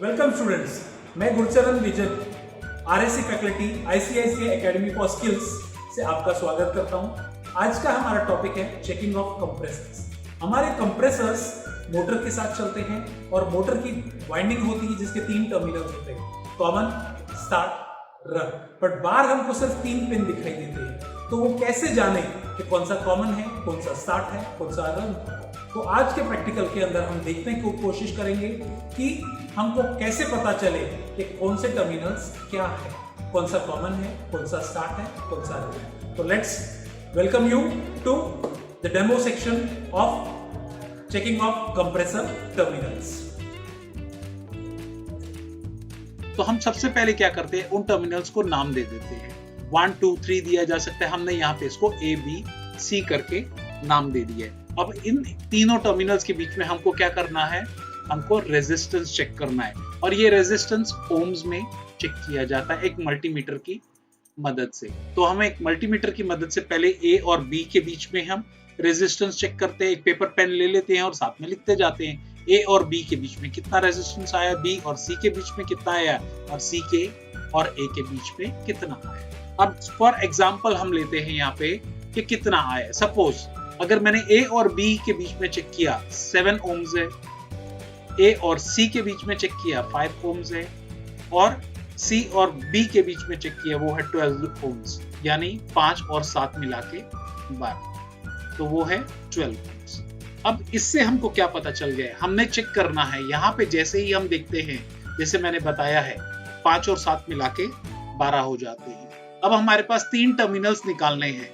Welcome students, मैं Gurcharan Vijay RSC faculty ICICI academy for skills से आपका स्वागत करता हूं। आज का हमारा टॉपिक है चेकिंग ऑफ कंप्रेसर्स। हमारे कंप्रेसर्स मोटर के साथ चलते हैं और मोटर की वाइंडिंग होती है जिसके 3 टर्मिनल्स होते हैं, कॉमन, स्टार्ट, रन। बट बाहर हमको सिर्फ 3 पिन दिखाई देते हैं, तो वो कैसे जाने कि कौन सा कॉमन है, कौन सा स्टार्ट है, कौन सा रन है। तो आज के प्रैक्टिकल के अंदर हम देखने की कोशिश करेंगे कि हमको कैसे पता चले कि कौन से टर्मिनल्स क्या है, कौन सा कॉमन है, कौन सा स्टार्ट है, कौन सा रन है। तो let's welcome you to the demo section of checking of compressor terminals. तो हम सबसे पहले क्या करते हैं, उन टर्मिनल्स को नाम दे देते हैं। 1 2 3 दिया जा सकता है, हमने यहाँ पे इसको A B C करके नाम दे दिया है। अब इन तीनों टर्मिनल्स के बीच में हमको क्या करना है, हमको रेजिस्टेंस चेक करना है। और ये रेजिस्टेंस ओम्स में चेक किया जाता है एक मल्टीमीटर की मदद से। तो हमें एक मल्टीमीटर की मदद से पहले A और B के बीच में हम रेजिस्टेंस चेक करते हैं। एक पेपर पेन ले लेते हैं और साथ में लिखते जाते हैं A और B के बीच में कितना रेजिस्टेंस आया, B और C के बीच में कितना आया, और C के और A के बीच में कितना आया। अब फॉर एग्जांपल हम लेते हैं यहाँ पे कि कितना आया। सपोज अगर मैंने A और B के बीच में चेक किया 7 ओम्स है, A और C के बीच में चेक किया 5 ओम्स है, और C और B के बीच में चेक किया वो है 12 ओम्स, यानी 5 और 7 मिला के 12, तो वो है 12 ओम्स। अब इससे हमको क्या पता चल गया, हमने चेक करना है। यहाँ पे जैसे ही हम देखते हैं, जैसे मैंने बताया है 5 और 7 मिला के 12 हो जाते हैं। अब हमारे पास 3 टर्मिनल्स निकालने हैं।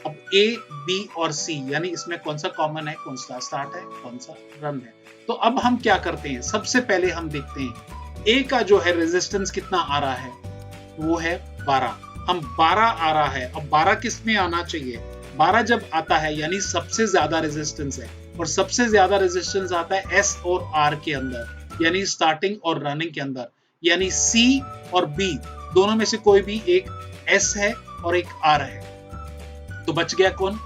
अब A, B और C, यानी इसमें कौन सा कॉमन है, कौन सा स्टार्ट है, कौन सा रन है। तो अब हम क्या करते हैं, सबसे पहले हम देखते हैं A का जो है रेजिस्टेंस कितना आ रहा है, वो है 12। हम 12 आ रहा है। अब 12 किस में आना चाहिए, 12 जब आता है यानी सबसे ज्यादा रेजिस्टेंस है, और सबसे ज्यादा रेजिस्टेंस आता है S और R के अंदर, यानी स्टार्टिंग और रनिंग के अंदर। यानी C और B दोनों में से कोई भी एक S है और एक R है, तो बच गया कौन,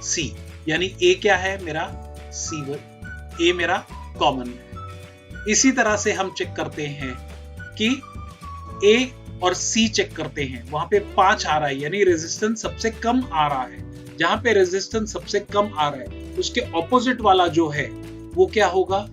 C। यानी A क्या है मेरा, C1, A मेरा कॉमन है। इसी तरह से हम चेक करते हैं कि A और C चेक करते हैं, वहां पे 5 आ रहा है, यानी रेजिस्टेंस सबसे कम आ रहा है। जहां पे रेजिस्टेंस सबसे कम आ रहा है उसके ऑपोजिट वाला जो है वो क्या होगा,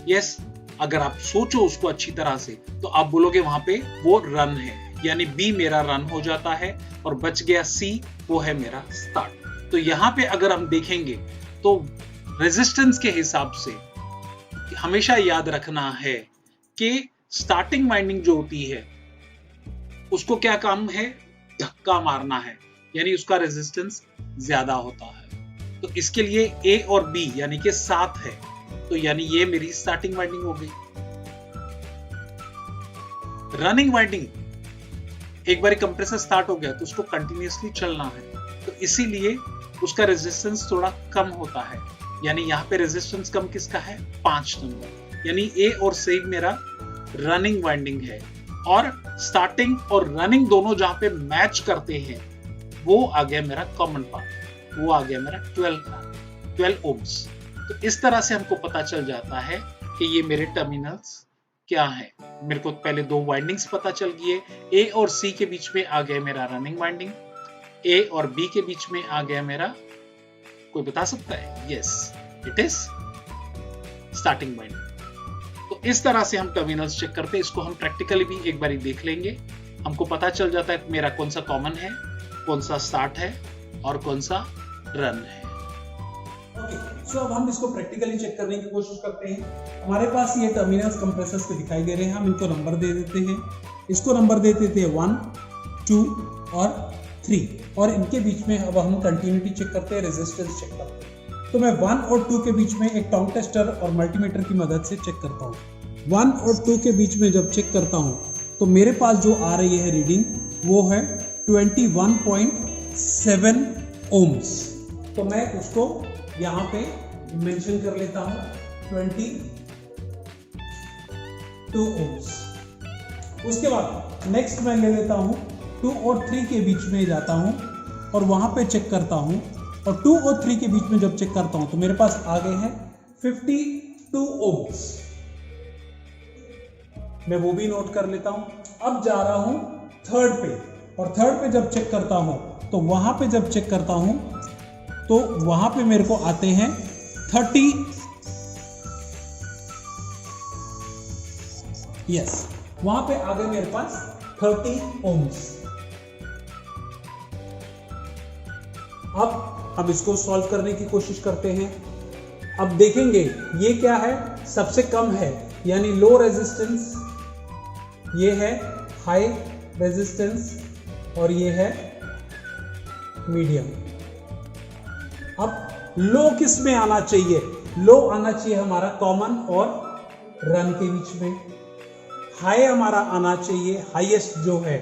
यस, अगर आप सोचो उसको अच्छी तरह से तो आप बोलोगे वहां पे वो रन है, यानी B मेरा रन हो जाता है, और बच गया C, वो है मेरा स्टार्ट। तो यहाँ पे अगर हम देखेंगे तो रेजिस्टेंस के हिसाब से हमेशा याद रखना है कि स्टार्टिंग वाइंडिंग जो होती है उसको क्या काम है, धक्का मारना है, यानी उसका रेजिस्टेंस ज्यादा होता है। तो इसके लिए A और B यानी कि 7 है, तो यानी ये मेरी स्टार्टिंग वाइंडिंग हो गई। रनिंग वाइंडिंग, एक बार कंप्रेसर स्टार्ट हो गया तो उसको कंटिन्यूअसली चलना है, तो इसीलिए उसका रेजिस्टेंस थोड़ा कम होता है। यानी यहाँ पे रेजिस्टेंस कम किसका है, 5 नंबर, यानी A और C मेरा रनिंग वाइंडिंग है। और स्टार्टिंग और रनिंग दोनों जहां पे मैच करते हैं वो आ गया मेरा कॉमन पार्ट, वो आ गया मेरा 12 ओम्स। तो इस तरह से हमको पता चल जाता है कि ये मेरे टर्मिनल्स क्या है। मेरे को पहले 2 वाइंडिंग्स पता चल गई है, A और C के बीच में आ गया मेरा रनिंग वाइंडिंग, A और B के बीच में आ गया मेरा, कोई बता सकता है, yes, it is starting winding. तो इस तरह से हम टर्मिनल्स चेक करते हैं। इसको हम प्रैक्टिकली भी एक बार देख लेंगे, हमको पता चल जाता है मेरा कौन सा कॉमन है, कौन सा स्टार्ट है और कौन सा रन है। सो अब हम इसको प्रैक्टिकली चेक करने की कोशिश करते हैं। हमारे पास ये टर्मिनल्स कंप्रेसर्स के दिखाई दे रहे हैं, हम इनको नंबर दे देते हैं। इसको नंबर दे देते हैं 1 2 और 3, और इनके बीच में अब हम कंटिन्यूटी चेक करते हैं, रेजिस्टेंस चेक करते हैं। तो मैं 1 और 2 के बीच में एक टंग टेस्टर और मल्टीमीटर की मदद से चेक करता हूँ। 1 और 2 के बीच में जब चेक करता हूँ तो मेरे पास जो आ रही है रीडिंग वो है 21.7 ओम्स। तो मैं उसको यहाँ पे मेंशन कर लेता हूँ 22 ओम्स। उसके बाद नेक्स्ट मैं ले लेता हूँ 2 और 3 के बीच में जाता हूँ और वहाँ पे चेक करता हूँ, और 2 और 3 के बीच में जब चेक करता हूँ तो मेरे पास आ गए हैं 52 ओम्स। मैं वो भी नोट कर लेता हूं। अब जा रहा हूं थर्ड पे, और थर्ड पे जब चेक करता हूं तो वहां पे जब चेक करता हूं तो वहां पे मेरे को आते हैं 30, यस, वहां पे आ गए मेरे पास 30 ohms। अब इसको सॉल्व करने की कोशिश करते हैं। अब देखेंगे ये क्या है, सबसे कम है यानी लो रेजिस्टेंस, ये है हाई रेजिस्टेंस और ये है मीडियम। अब लो किस में आना चाहिए? लो आना चाहिए हमारा कॉमन और रन के बीच में। हाई हमारा आना चाहिए, हाईएस्ट जो है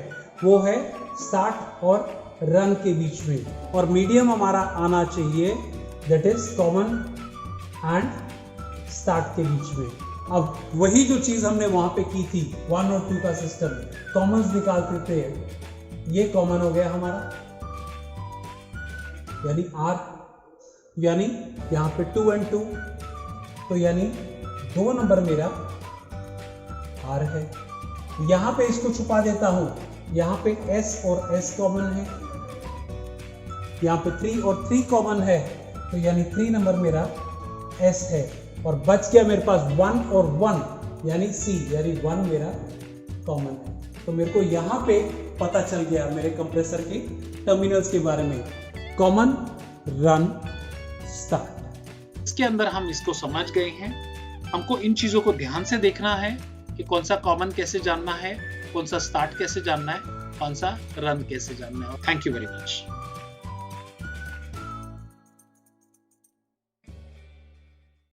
वो है स्टार्ट और रन के बीच में, और मीडियम हमारा आना चाहिए that is common and start के बीच में। अब वही जो चीज हमने वहां पे की थी 1 और 2 का सिस्टम, कॉमन्स निकालते थे। ये कॉमन हो गया हमारा यानी R, यानी यहां पे 2 और 2, तो यानी 2 नंबर मेरा R है। यहां पे इसको छुपा देता हूं, यहां पे S और S कॉमन है, यहां पे 3 और 3 कॉमन है, तो यानी 3 नंबर मेरा S है, और बच गया मेरे पास 1 और 1 यानी C, यानी 1 मेरा कॉमन है। तो मेरे को यहां पे पता चल गया मेरे कंप्रेसर के टर्मिनल्स के बारे में, कॉमन, रन, स्टार्ट। इसके अंदर हम इसको समझ गए हैं। हमको इन चीजों को ध्यान से देखना है कि कौन सा कॉमन कैसे जानना है, कौन सा स्टार्ट कैसे जानना है, कौन सा रन कैसे जानना है। Thank you very much.